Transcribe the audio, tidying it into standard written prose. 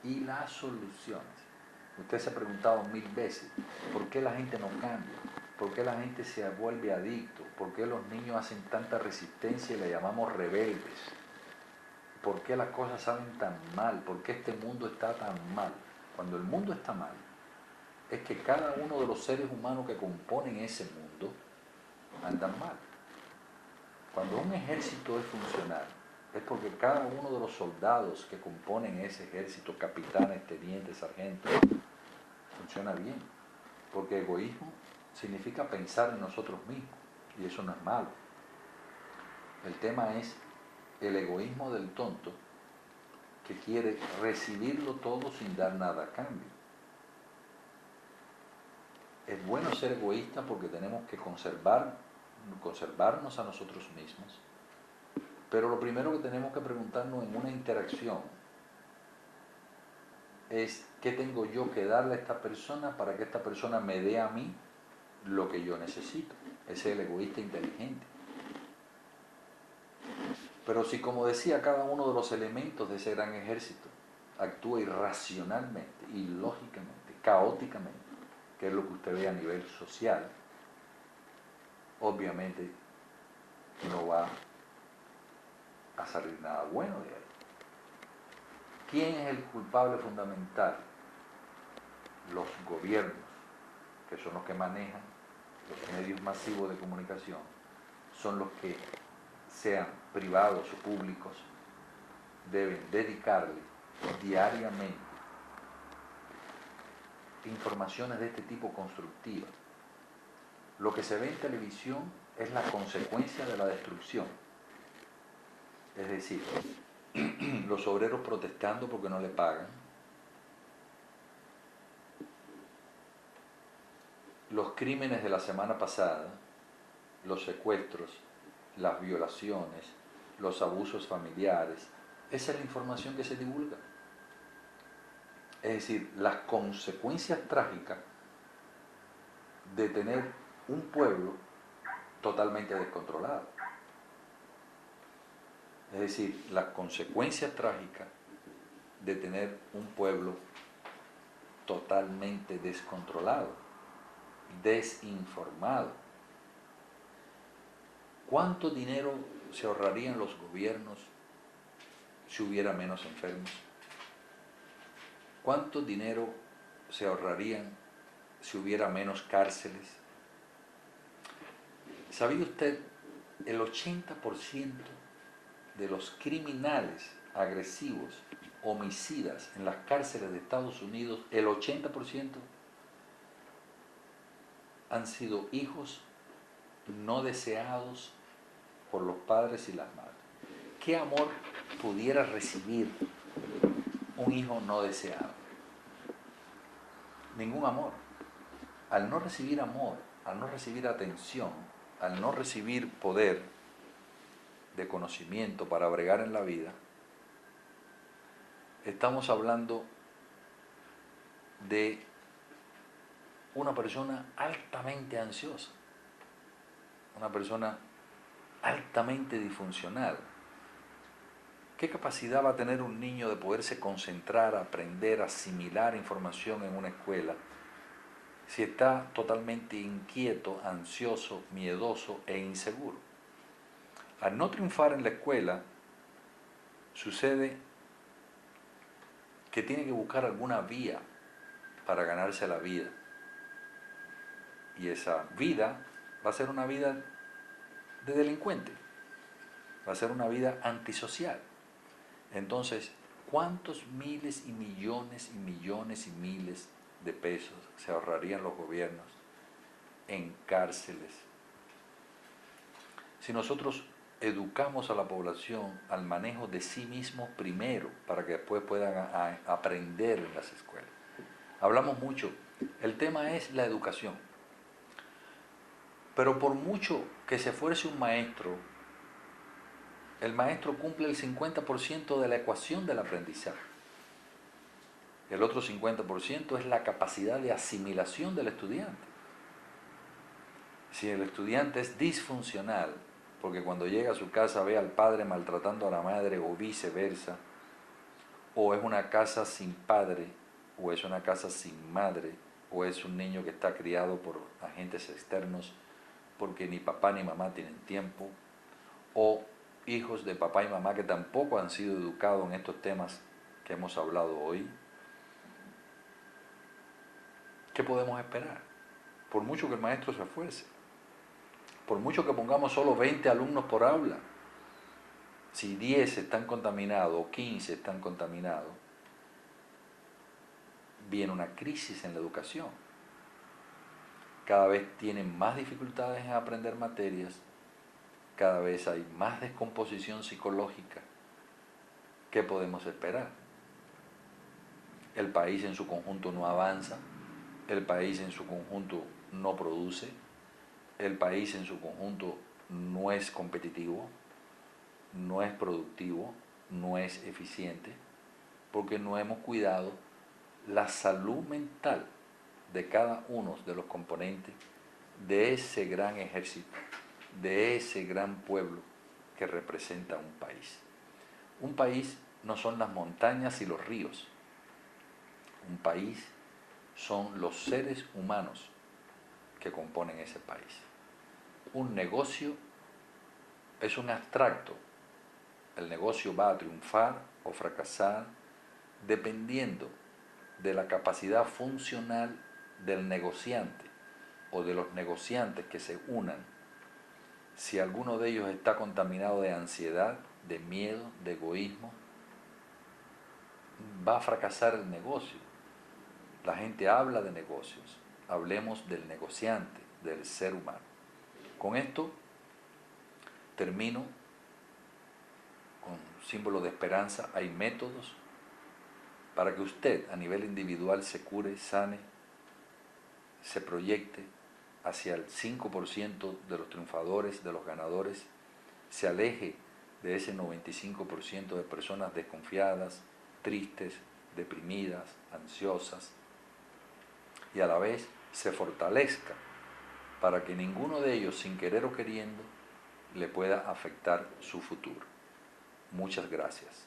y las soluciones. Usted se ha preguntado 1000 veces, ¿por qué la gente no cambia? ¿Por qué la gente se vuelve adicto? ¿Por qué los niños hacen tanta resistencia y le llamamos rebeldes? ¿Por qué las cosas salen tan mal? ¿Por qué este mundo está tan mal? Cuando el mundo está mal, es que cada uno de los seres humanos que componen ese mundo andan mal. Cuando un ejército es funcional, es porque cada uno de los soldados que componen ese ejército, capitanes, tenientes, sargentos, funciona bien. Porque egoísmo significa pensar en nosotros mismos, y eso no es malo. El tema es el egoísmo del tonto que quiere recibirlo todo sin dar nada a cambio. Es bueno ser egoísta porque tenemos que conservarnos a nosotros mismos, pero lo primero que tenemos que preguntarnos en una interacción es ¿qué tengo yo que darle a esta persona para que esta persona me dé a mí lo que yo necesito? Ese es el egoísta inteligente. Pero si, como decía, cada uno de los elementos de ese gran ejército actúa irracionalmente, ilógicamente, caóticamente, que es lo que usted ve a nivel social, obviamente no va a salir nada bueno de ahí. ¿Quién es el culpable fundamental? Los gobiernos, que son los que manejan los medios masivos de comunicación, son los que, sean privados o públicos, deben dedicarle diariamente informaciones de este tipo constructivas. Lo que se ve en televisión es la consecuencia de la destrucción. Es decir, los obreros protestando porque no le pagan, los crímenes de la semana pasada, los secuestros, las violaciones, los abusos familiares, esa es la información que se divulga. Es decir, las consecuencias trágicas de tener un pueblo totalmente descontrolado. Es decir, las consecuencias trágicas de tener un pueblo totalmente descontrolado, desinformado. ¿Cuánto dinero se ahorrarían los gobiernos si hubiera menos enfermos? ¿Cuánto dinero se ahorrarían si hubiera menos cárceles? ¿Sabía usted? El 80% de los criminales agresivos, homicidas en las cárceles de Estados Unidos, el 80% han sido hijos no deseados por los padres y las madres. ¿Qué amor pudiera recibir un hijo no deseado? Ningún amor. Al no recibir amor, al no recibir atención, al no recibir poder de conocimiento para bregar en la vida, estamos hablando de una persona altamente ansiosa, una persona altamente disfuncional. ¿Qué capacidad va a tener un niño de poderse concentrar, aprender, asimilar información en una escuela si está totalmente inquieto, ansioso, miedoso e inseguro? Al no triunfar en la escuela, sucede que tiene que buscar alguna vía para ganarse la vida. Y esa vida va a ser una vida de delincuente, va a ser una vida antisocial. Entonces, ¿cuántos miles y millones y millones y miles de pesos se ahorrarían los gobiernos en cárceles si nosotros educamos a la población al manejo de sí mismos primero para que después puedan aprender en las escuelas? Hablamos mucho, el tema es la educación, pero por mucho que se esfuerce un maestro, el maestro cumple el 50% de la ecuación del aprendizaje. El otro 50% es la capacidad de asimilación del estudiante. Si el estudiante es disfuncional, porque cuando llega a su casa ve al padre maltratando a la madre o viceversa, o es una casa sin padre, o es una casa sin madre, o es un niño que está criado por agentes externos porque ni papá ni mamá tienen tiempo, o hijos de papá y mamá que tampoco han sido educados en estos temas que hemos hablado hoy. ¿Qué podemos esperar? Por mucho que el maestro se esfuerce, por mucho que pongamos solo 20 alumnos por aula, si 10 están contaminados o 15 están contaminados, viene una crisis en la educación. Cada vez tienen más dificultades en aprender materias, cada vez hay más descomposición psicológica. ¿Qué podemos esperar? El país en su conjunto no avanza, el país en su conjunto no produce, el país en su conjunto no es competitivo, no es productivo, no es eficiente, porque no hemos cuidado la salud mental de cada uno de los componentes de ese gran ejército, de ese gran pueblo que representa un país. Un país no son las montañas y los ríos, un país son los seres humanos que componen ese país. Un negocio es un abstracto. El negocio va a triunfar o fracasar dependiendo de la capacidad funcional del negociante o de los negociantes que se unan. Si alguno de ellos está contaminado de ansiedad, de miedo, de egoísmo, va a fracasar el negocio. La gente habla de negocios, hablemos del negociante, del ser humano. Con esto termino con símbolo de esperanza. Hay métodos para que usted a nivel individual se cure, sane, se proyecte hacia el 5% de los triunfadores, de los ganadores, se aleje de ese 95% de personas desconfiadas, tristes, deprimidas, ansiosas, y a la vez se fortalezca para que ninguno de ellos, sin querer o queriendo, le pueda afectar su futuro. Muchas gracias.